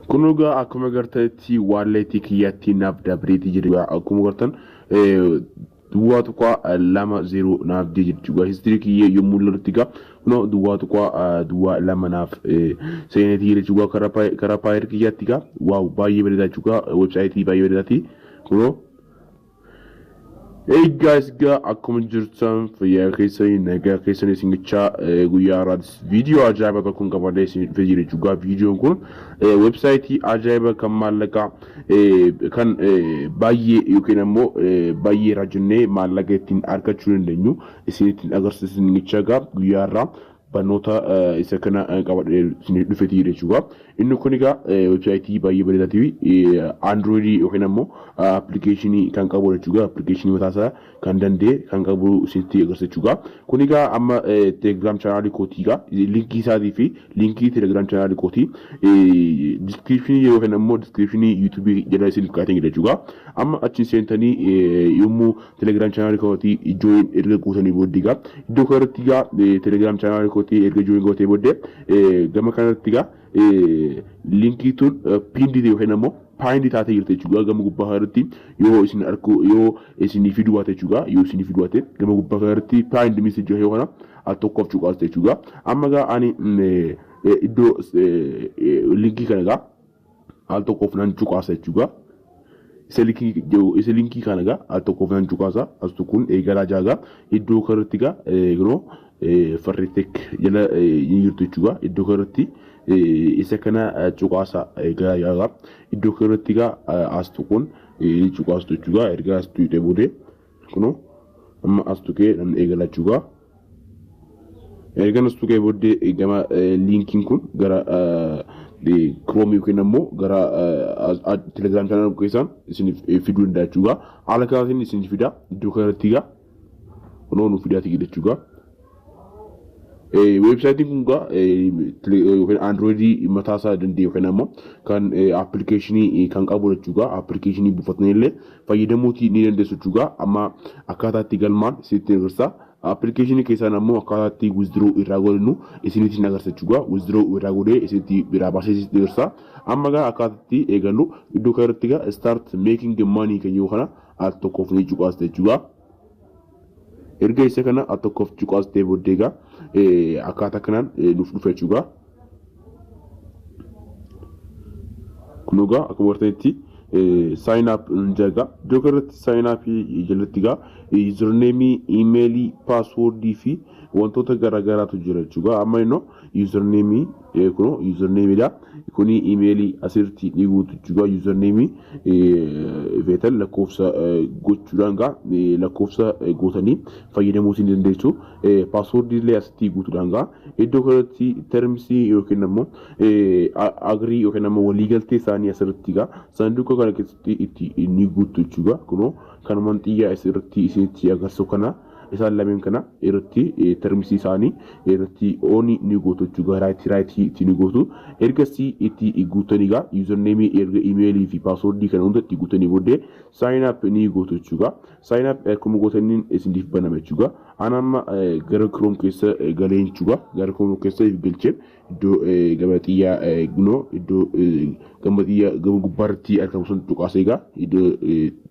kunuga akkuma gartanitti walleetii kiyyatti naaf dabreetii jedhu akkuma gartan duwwaa tuqaa 2-0 naaf jechuudha history kiyya yommuu lolti gaa kuno duwwaa tuqaa duwwaa 2 naaf seenetii jechuudha karaa paayir kiyyatti gaa waaw baay'ee bareedaa jechuudha websaayitii baay'ee bareedaati kuno Hey guys, akkuma jirtan fayyaa keessanii nagaa keessanii singichaa guyyaa irratti viidiyoo ajaa'iba tokkoon qabadee isin fedhii jechuudha. Viidiyoon kun websaayitii ajaa'iba kan maallaqa kan baay'ee yookiin immoo baay'ee raajannee maallaqa ittiin argachuu dandeenyu isinitti agarsiisu singichaa guyyaa irraa barnoota isa kana qabadee isin dhufetii jechuudha. Inni kun egaa websaayitii baay'ee bareedaati Android yookiin immoo applicationii kan qabu jechuudha. Applicationii mataasaa kan danda'e kan qabu isinitti agarsiisu. Kun egaa amma Telegram channel kootii egaa linkii isaatii fi linkii Telegram channel kootii description yookiin immoo description YouTube jala isiniif kaa'ee jechuudha. Amma achi seentanii yommuu Telegram channel kootii join erga guutanii booddee egaa iddoo kanatti egaa Telegram channel kootii erga join gootee booddee gama kanatti egaa linkii tun pindi yookiin immoo paayindi taatee jirti jechuudha. Gama gubbaa irratti yoo isin arku yoo isin fiduu baate jechuudha. Yoo isin fiduu baate gama gubbaa irratti paayindi message yoo kana tokkoof cuqaas jechuudha. Amma gaa ani iddoo linkii kana gaa al tokkoof nan cuqaasa jechuudha. Isa linkii kana gaa al tokkoof nan cuqaasa as tokkoon eegalaa jaagaa iddoo kanatti gaa yeroo farritek jala ni jirtu jechuudha. Iddoo kanatti isa kana cuqaasa eegalaa iddoo kanatti gaa as tokkoon cuqaastu jechuudha. Erga as tuqee boodee kunoo amma as tuqee nan eegalaa jechuudha. Erga as tuqee boodee gama linkiin kun gara Chrome yookiin immoo gara Telegram channel keessaan isin fiduu danda'a jechuudha. Haala kanaatiin isin fida iddoo kanatti gaa kunoo nu fidaati jechuudha. Websaayitiin kun gaa yookiin Android mataasaa danda'e yookiin immoo kan applicationii kan qabu jechuudha. Applicationii buufatanii illee fayyadamuutii ni dandeessu jechuudha. Amma akkaataa itti galmaan isinitti agarsiisa. Applicationii keessaan ammoo akkaataa itti withdraw irraa godhannu isinitti agarsiisa jechuudha. Withdraw irraa godhee isinitti biraa baasee isinitti agarsiisa. Amma gaa akkaataa itti eegallu iddoo kanatti gaa start making money kan yoo kana al tokkoof ni cuqaasta jechuudha. Erga isa kana al tokkoof cuqaastee booddee gaa akkaataa kanaan nuuf dhufe jechuudha. Kun egaa akkuma argitanitti sign up jaga iddoo kanatti sign up jalatti gaa username email password fi wantoota garaagaraatu jira jechuudha. Amma innoo username kuno username dha kuni email asirratti ni guutu jechuudha. Username veetal lakkoofsa gochuudhaan gaa lakkoofsa gootanii fayyadamuu ni dandeessu. Password illee asitti guutuudhaan gaa iddoo kanatti terms yookiin immoo agree yookiin immoo waliigaltee isaanii asirratti gaa sanduuqa kana keessatti itti ni guutu jechuudha. Kuno kanumaan xiyyaa asirratti isinitti agarsiisu kana isaan lameen kana irratti termsii isaanii irratti ooni ni gootu jechuudha. Right ni gootu. Ergasii itti guutanii gaa username erga email fi password kana hunda itti guutanii booddee sign up ni gootu jechuudha. Sign up akkuma gootaniin isiniif banama jechuudha. Anamma gara Chrome keessa galeen jechuudha. Gara Chrome keessa galcheen iddoo gama xiyyaa gunoo iddoo gama xiyyaa gama gubbaarratti argamu sun cuqaasee gaa iddoo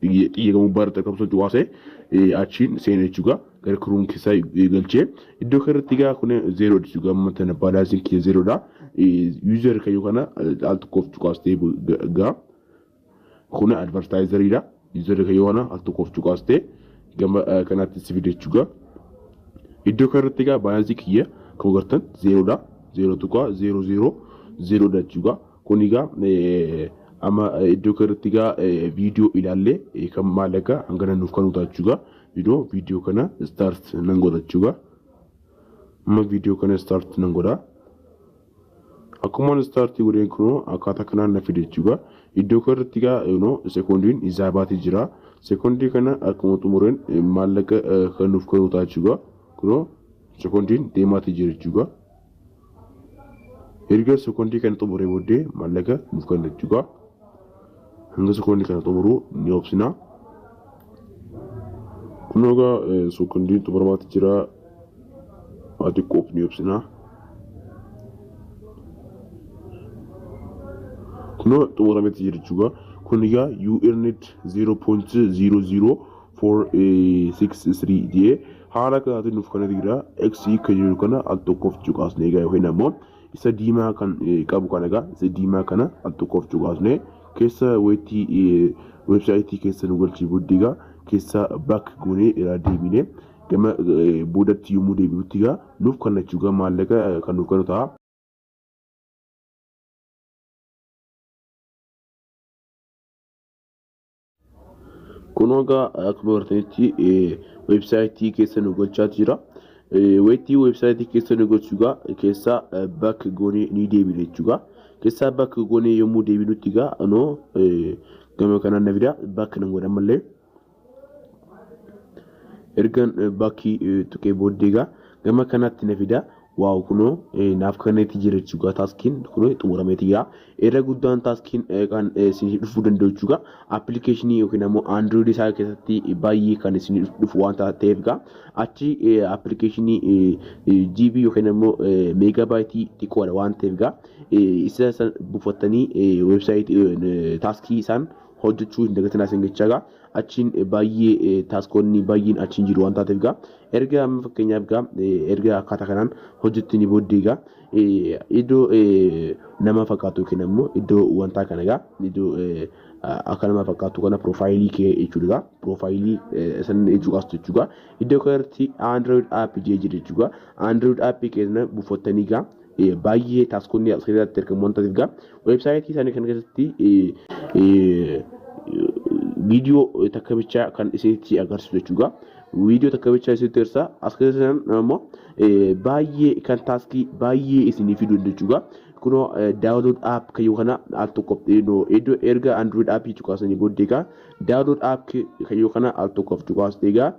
xiyyaa gama gubbaarratti argamu sun cuqaasee achiin seenee jechuudha. Gara Chrome keessa galchee iddoo kanatti gaa kun 0 jechuudha. Amma tana balaansiin kee 0 dha. User kan yookaan al tokkoof cuqaastee gaa kun advertiserii dha. User kan yookaan al tokkoof cuqaastee gama kanatti sifide jechuudha. Iddoo kanatti gaa balaansiin kiyya kan agartan 0 dha. 0.00 dha jechuudha. Kun egaa amma iddoo kanatti gaa viidiyoo ilaallee kan maallaqa hangana nuuf kan ta'a jechuudha. Viidiyoo kana start nan godha jechuudha. Amma viidiyoo kana start nan godha. Akkuma start godheen kun akkaataa kanaan na fide jechuudha. Iddoo kanatti gaa sekondiin isaa baatee jira. Sekondii kana akkuma xumureen maallaqa kan nuuf kan ta'a jechuudha. Kun sekondiin deemaatee jira jechuudha. Erga sekondii kana xumuree booddee maallaqa nuuf kan jechuudha. Hanga sekondii kana xumuruu ni obsina. Kun egaa sekondii xumuramaa jira. Ati qof ni obsina. kuno xumurameti jira jechuudha. Kun egaa you earned 0.00463 jedhee haala kanaatiin nuuf kana jira x kan jiru kana al tokkoof cuqaasnee egaa yookiin ammoo isa diimaa kan qabu kana egaa isa diimaa kana al tokkoof cuqaasnee keessa websaayitii keessa nu galchii booddee egaa keessa back goonee irraa deebinee gama boodatti yommuu deebi'utti egaa nuuf kana jechuudha maallaqa kan nuuf kanu ta'a. Kunoga akkuma bartanitti websaayitii keessa nu galchaa jira. Websaayitii keessa nu galchuudha keessa back goonee ni deebina jechuudha. Keessa back goonee yommuu deebinutti egaa anoo gama kanaan na fida back nan godhan mallee ergan backii tuqee booddee egaa gama kanaatti na fida. Waaw kuno naaf kanatti jira jechuudha taskiin kuno xumurameeti jira. Irra guddaan taskiin kan isin dhufuu danda'u jechuudha. Appilikeeshinii yookiin ammoo Android isaa keessatti baay'ee kan isin dhufu waan ta'eef egaa achi appilikeeshinii GB yookiin ammoo meegabaayitii xiqqoodha waan ta'eef egaa isa san buufatanii websaayitii taskii isaan hojjechuu hin dagatinaa isin jechaa achiin baay'ee taskoonni baay'een achiin jiru waan taateef egaa erga amma fakkeenyaaf egaa erga akkaataa kanaan hojjettanii booddee egaa iddoo nama fakkaatu yookiin ammoo iddoo wantaa kana egaa iddoo akka nama fakkaatu kana profaayilii kee jechuudha. Profaayilii san jechuudhaas jechuudha. Iddoo kanatti Android app jee jira jechuudha. Android app keessa buufatanii egaa baay'ee taskoonni as keessatti argamu waan taateef egaa websaayitii isaanii kana keessatti video takka bichaa kan isinitti agarsiisu jechuudha. Video takka bichaa isinitti agarsiisa. As keessatti ammoo baay'ee kan taskii baay'ee isinii fiduu jechuudha. Kuno download app kayyoo kana al tokko iddoo erga Android app cuqaasanii booddee egaa download app kayyoo kana al tokkoof cuqaastee egaa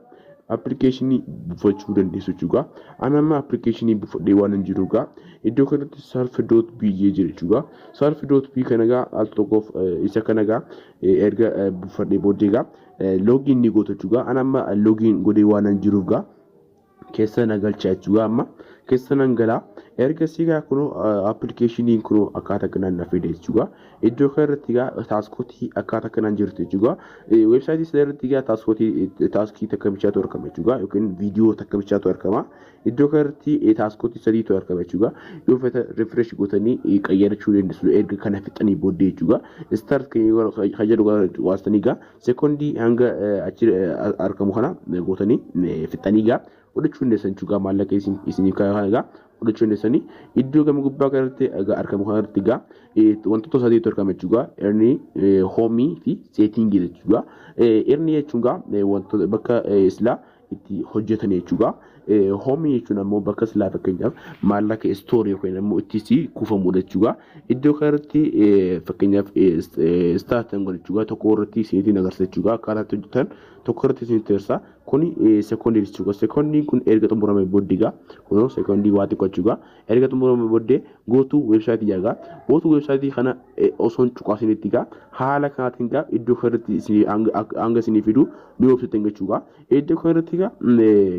appilikeeshinii buufachuu dandeessu jechuudha. Ani amma appilikeeshinii buufadhee waan hin jiru egaa iddoo kanatti surf.b jira jechuudha. Surf.b kana egaa al tokkoof isa kana egaa erga buufadhee booddee egaa login ni gootu jechuudha. Ani amma login godhee waan hin jiru egaa keessa na galchaa jechuudha. Amma keessa nan galaa erga sigaa kuno appilikeeshiniin kuno akkaataa kanaan na fide jechuudha. Iddoo kanatti egaa taaskootii akkaataa kanaan jirtu jechuudha. Websaayitii isaa irratti egaa taaskii takka bichaatu argama jechuudha yookiin viidiyoo takka bichaatu argama. Iddoo kanatti taaskootii sadiitu argama jechuudha. Yoo fedha refresh gootanii qayyarachuu dandeessu erga kana fixanii booddee jechuudha. Start kan jedhu waastanii egaa sekoondii hanga achi argamu kana gootanii fixanii egaa godhachuu dandeessan jechuudha. Maallaqa isiniif kana egaa godhachuu dandeessanii iddoo gama gubbaa kanatti argamu kanatti egaa wantoota sadiitu argama jechuudha. Erni hoomii fi seetingii jechuudha. Erni jechuun egaa wantoota bakka silaa itti hojjetan jechuudha. Hoomii jechuun ammoo bakka silaa fakkeenyaaf maallaqa istoorii yookiin ammoo itti kuufamudha jechuudha. Iddoo kanatti fakkeenyaaf staartan godhachuudha tokko irratti isinitti agarsiisa jechuudha. Akkaataa itti hojjetan tokko irratti isinitti agarsiisa. Kuni sekoondii jechuudha. Sekoondiin kun erga xumuramee booddee egaa kunoo sekoondii waa xiqqoo jechuudha. Erga xumuramee booddee gootuu websaayitii jaagaa gootuu websaayitii kana osoon cuqaasinitti egaa haala kanaatiin egaa iddoo kanatti hanga isinii fiduu ni obsitan jechuudha. Iddoo kanatti egaa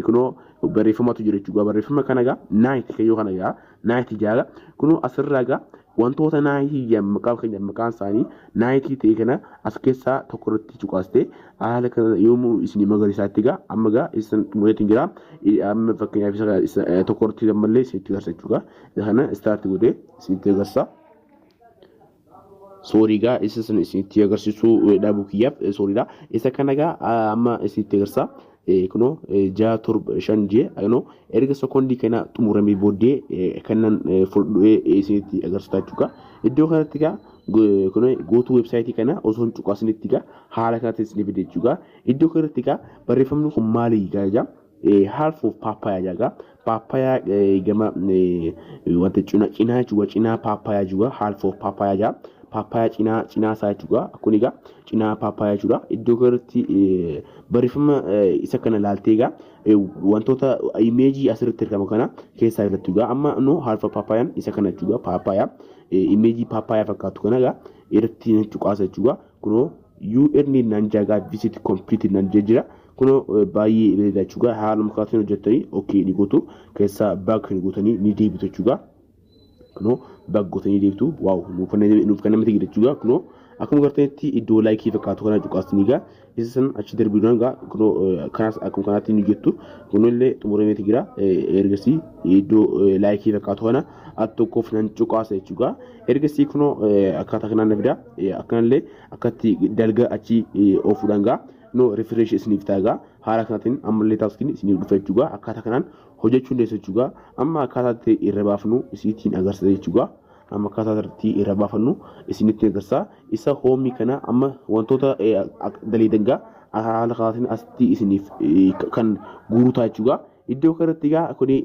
kunoo barreeffamatu jira jechuudha. Barreeffama kana egaa naayit kayyoo kana egaa naayit jaaga kunoo asirraa egaa wantoota naayitii maqaan isaanii naayitii ta'e kana as keessaa tokko irratti cuqaastee haala kana yommuu isinii magariisaatti egaa amma egaa isin mul'atiin jira. Amma fakkeenyaaf tokko irratti ammallee isinitti agarsiisa jechuudha. Kana istaarti godhee isinitti agarsiisa. Sooriigaa isa sana isinitti agarsiisuu dhaabuu kiyyaaf sooriidha. Isa kana egaa amma isinitti agarsiisa. Kuno 6-7 ano erga sekoondii kana xumuramee booddee kanan fuldhee isinitti agarsiisa jechuudha. Iddoo kanatti egaa kuno gootuu websaayitii kana osoo cuqaasinitti egaa haala kanatti isiniif fide jechuudha. Iddoo kanatti egaa barreeffamni kun maali egaa half of papaya jaga papaya gama wanta cinaa jechuudha. Cinaa papaya jechuudha. Half of papaya jaga papaya cinaa isaa jechuudha. Kun egaa cinaa papaya jechuudha. Iddoo kanatti barreeffama isa kana laaltee egaa wantoota imeejii asirratti argamu kana keessaa irratti egaa amma no half of papayaan isa kana jechuudha. Papaya imeejii papaya fakkaatu kana egaa irratti cuqaasa jechuudha. Kunoo URL nan jaga visit complete nan jira. Kuno baay'ee beeda jechuudha. Haala mukaatiin hojjettanii okay ni gootu keessaa baak ni gootanii ni deebitu jechuudha. kunoo baggotanii deebtu waaw nuuf kan namatti jechuudha kunoo akkuma gartanitti iddoo laayikii fakkaatu kana cuqaasanii gaa isa san achi darbiidhaan gaa kunoo kanas akkuma kanaatti ni jettu kunoo illee xumurameeti jira ergasii iddoo laayikii fakkaatu kana attokoof nan cuqaasa jechuudha ergasii kunoo akkaataa kanaan na fida akkanallee akkatti dalga achi oofuudhaan gaa no refresh isiniif taagaa haala kanaatiin ammallee taaskiin isiniif dhufa jechuudha akkaataa kanaan hojjechuun deessa jechuudha amma akkaataa irra baafnu isiitiin agarsiisa jechuudha amma akkaataa irratti irra baafannu isinitti agarsiisa isa hoomii kana amma wantoota daliidangaa haala kanaatiin asitti isiniif kan guuruutaa jechuudha iddoo kanatti gaa kuni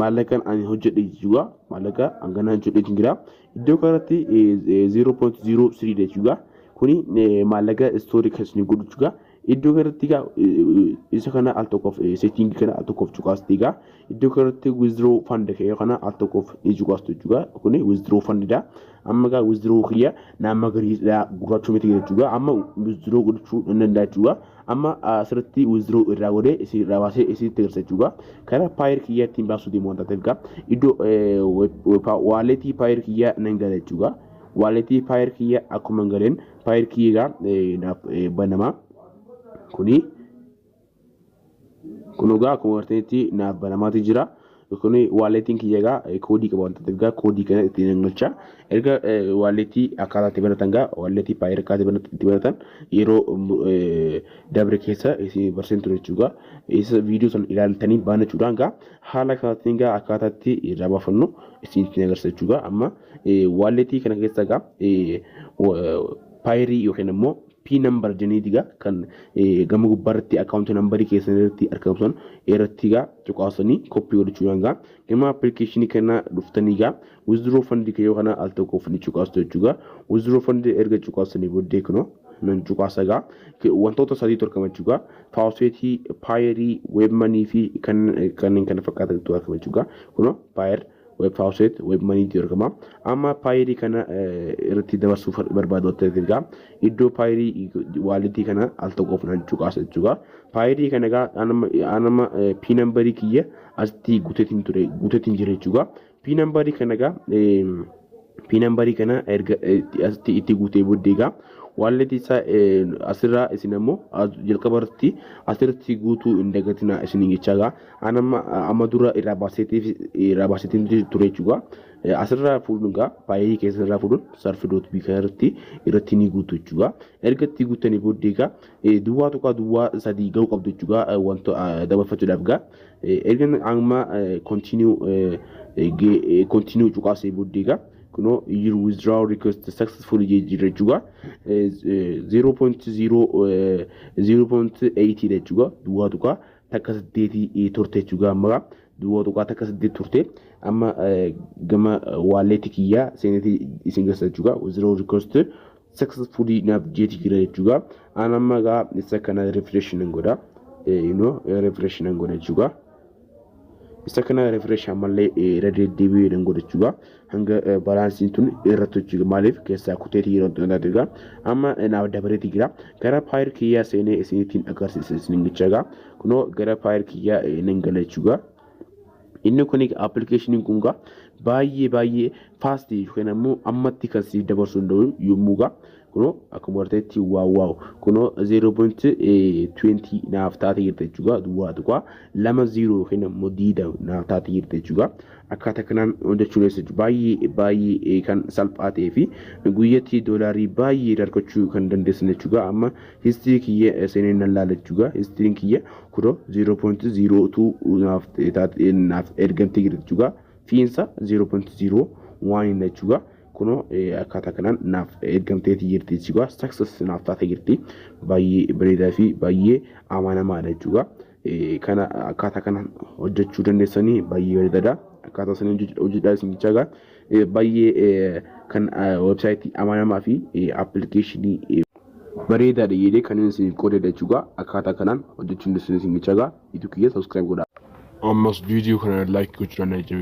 maallaqaan ani hojjedhe jechuudha maallaqa hanganaan hojjedhe jira iddoo kanatti 0.03 jechuudha kuni maallaqa istoorii kan godhu jechuudha iddoo kanatti gaa isa kana al tokkoof setting kana al tokkoof cuqaasti gaa iddoo kanatti withdraw fund kana al tokkoof ni cuqaastu jechuudha kuni withdraw fund da amma gaa withdraw kiyya nama gariidha gurraachuu miti jechuudha amma withdraw godhuu danda'a jechuudha amma asirratti withdraw irraa godhee isin irraa baasee isinitti agarsiisa jechuudha kana paayir kiyya ittiin baasuu deemu wanta ta'eef gaa iddoo waaletii paayir kiyya nan gala jechuudha waaletii paayir kiyya akkuma galeen paayir kiyya naaf banama kuni kunugaa akkuma gartanitti naaf banamaati jira kuni waaletiin kiyyagaa koodii qaba wanta ta'eef gaa koodii kana ittiin galcha erga waaletii akkaataatti banatan gaa waaletii paayir akkaataatti banatan yeroo dabre keessa isin barsiin ture jechuudha isa viidiyoo san ilaaltanii baanachuudhaan gaa haala kanaatiin gaa akkaataatti irraa baafannu isinitti agarsiisa jechuudha amma waaletii kana keessa gaa paayirii yookiin immoo P number jenidiga kan gama gubbarratti account number keessatti argamsan irrattiga cuqaasanii copy godhuudhaan gaa gama application kana dhuftanii gaa withdraw fund kiyoo kana al tokkoof ni cuqaastu jechuudha withdraw fund erga cuqaasanii booddee kunoo nan cuqaasagaa wantoota sadii torkama jechuudha fawseetii paayirii web money fi kanneen kana fakkaatan torkama jechuudha kunoo paayir web faucet web money dirgama amma paayiri kana irratti dabarsuuf barbaadu ta'eefga iddoo paayiri waalitii kana al tokkoof nan cuqaasa jechuudha paayiri kana gaa anama p number kiyya asitti guutetiin jira jechuudha p number kana gaa p number kana erga asitti itti guutee booddee gaa waalitii isaa asirraa isin ammoo jalqabarratti asirratti guutuu hin dagatina isin jechaga amma dura irraa baasetiin ture jechuudha asirraa fuudhuun paayii keessa irraa fuudhuun sarfidoot irratti ni guutu jechuudha ergatti guutanii booddee gaa duwwaa tokko duwwaa sadii ga'uu qabdu jechuudha wanta dabarfachuudhaaf gaa erga amma continue cuqaasee booddee gaa kuno your withdrawal request successfully jechuudha 0.80 jechuudha duwwaa tokko takka 8 turte jechuudha amma duwwaa tokko takka 8 turte amma gama wallet kiyya seeneti isin gasa jechuudha withdrawal request successfully naaf jeeti jira jechuudha anamma gaa isa kana refresh nan godha refresh nan godha jechuudha isa kana refresh amalee reddeebi'ee nan godha jechuudha hanga balansiin tun irratti jechuudha maaliif keessa kuteetii yeroo danda'aa amma naaf dabareeti jira gara paayir kiyya seenee isinitiin agarsiisa isin jechuudha kunoo gara paayir kiyya nan gala jechuudha inni kun application kun gaa baay'ee fast yookiin ammoo ammatti kan si dabarsuu danda'u yommuu gaa kuno akkuma warteetti waaw kuno 0.20 naaf taate jirte jechuudha duwwaa tokko 20 yookiin ammoo diida naaf taate jirte jechuudha akkaataa kanaan hojjechuun baay'ee kan salphaa ta'ee fi guyyatti doolaarii baay'ee argachuu kan dandeessan jechuudha amma history kiyya seenee nan laala jechuudha history kiyya kuno 0.02 naaf ergamtee jirte jechuudha fiinsa 0.01 jechuudha kuno akkaataa kanaan naaf ergamteeti jirti jechuudha success naaf taate jirti baay'ee bareedaa fi baay'ee amanamaadha jechuudha kana akkaataa kanaan hojjechuu dandeessanii baay'ee bareedaadha akkaataa sanaan hojjedhaa isin jechaga baay'ee kan websaayitii amanamaa fi appilikeeshinii bareedaadha jedhee kan isin qoodedha jechuudha akkaataa kanaan hojjechuu dandeessanii isin jechaga itti kiyya subscribe godhaa ammas viidiyoo kana like gochuu dandeenya